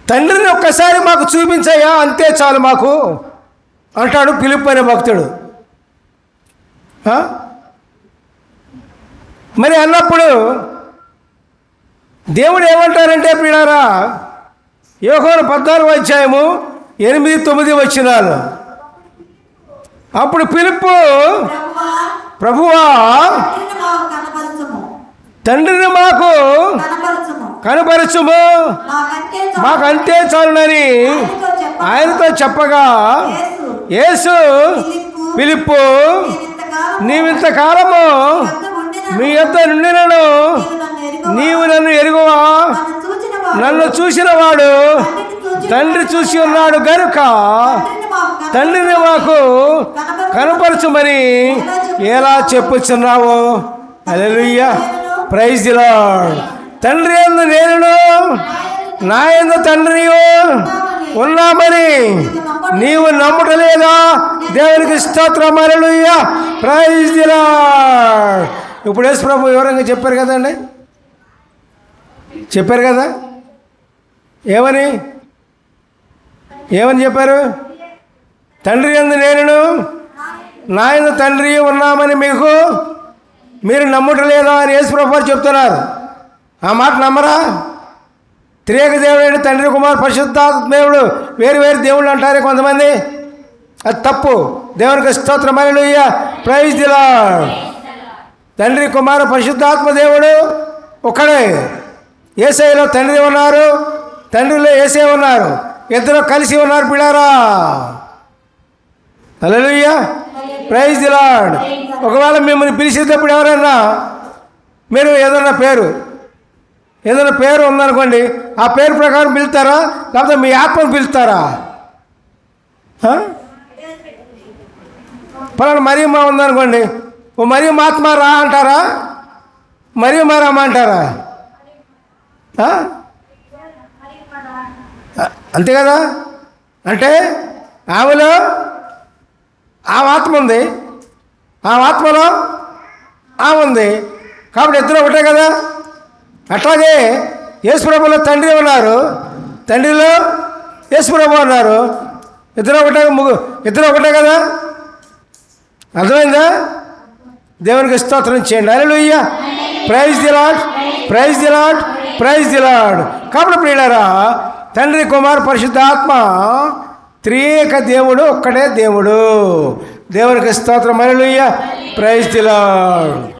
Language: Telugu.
తండ్రిని ఒక్కసారి మాకు చూపించయ్యా, అంతే చాలు మాకు అంటాడు ఫిలిప్పు అనే భక్తుడు. మరి అన్నప్పుడు దేవుడు ఏమంటారంటే ప్రియులారా, యోహాను 14:8-9 వచనాలు. అప్పుడు ఫిలిప్పు, ప్రభువా తండ్రిని మాకు కనపరచుము, మాకంతే చాలునని ఆయనతో చెప్పగా, యేసు ఫిలిప్పు, నీవింతకాలము మీ యొద్ద నుండినను నీవు నన్ను ఎరుగువా? నన్ను చూసిన వాడు తండ్రి చూసి ఉన్నాడు గనుక తండ్రిని మాకు కనపరచుమని ఎలా చెప్పుచున్నావు? హల్లెలూయా, ప్రైజ్ ది లార్డ్. తండ్రి యందు నేనును నా యందు తండ్రియు ఉన్నామని నీవు నమ్ముటలేదా? దేవునికి స్తోత్రం, హల్లెలూయా, ప్రైజ్ ది లార్డ్. ఇప్పుడు యేసు ప్రభు వివరంగా చెప్పారు కదండి, చెప్పారు కదా. ఏమని చెప్పారు? తండ్రి యందు నేనును నా యందు తండ్రి ఉన్నామని మీరు నమ్ముటలేదా అని యేసు ప్రభు చెప్తున్నారు. ఆ మాట నమ్మరా? త్రియేక దేవుడు తండ్రి, కుమార్, పరిశుద్ధాత్మ దేవుడు వేరు వేరు దేవుళ్ళు అంటారే కొంతమంది. అది తప్పు. దేవునికి స్తోత్రం, హల్లెలూయా, ప్రైజ్ ది లార్డ్. తండ్రి, కుమార, పరిశుద్ధాత్మ దేవుడు ఒక్కడే. యేసయ్యలో తండ్రి ఉన్నారు, తండ్రిలో యేసయ్య ఉన్నారు, ఇద్దరు కలిసి ఉన్నారు పిల్లారా. హల్లెలూయా, ప్రైజ్ ది లార్డ్. ఒకవేళ మిమ్మల్ని పిలిచేటప్పుడు ఎవరైనా మీరు ఏదైనా పేరు ఉందనుకోండి, ఆ పేరు ప్రకారం పిలుస్తారా, లేకపోతే మీ ఆత్మను పిలుస్తారా? పలానా మరియమ్మ ఉందనుకోండి, ఓ మరియమ్మ ఆత్మ రా అంటారా, మరియమ్మ రామ అంటారా? అంతే కదా. అంటే ఆమెలో ఆ ఆత్మ ఉంది, ఆ ఆత్మలో ఆమె ఉంది, కాబట్టి ఇద్దరు ఒకటే కదా. అట్లాగే యేసుప్రభులో తండ్రి ఉన్నారు, తండ్రిలో యేసుప్రభు ఉన్నారు, ఇద్దరు ఒకటే కదా. అర్థమైందా? దేవునికి స్తోత్రం చేయండి, hallelujah, praise the lord, praise the lord, praise the lord. కాబట్టి ప్రియులారా, తండ్రి, కుమార్, పరిశుద్ధాత్మ త్రియేక దేవుడు, ఒక్కడే దేవుడు. దేవునికి స్తోత్రం, హల్లెలూయా, ప్రైజ్ ది లార్డ్.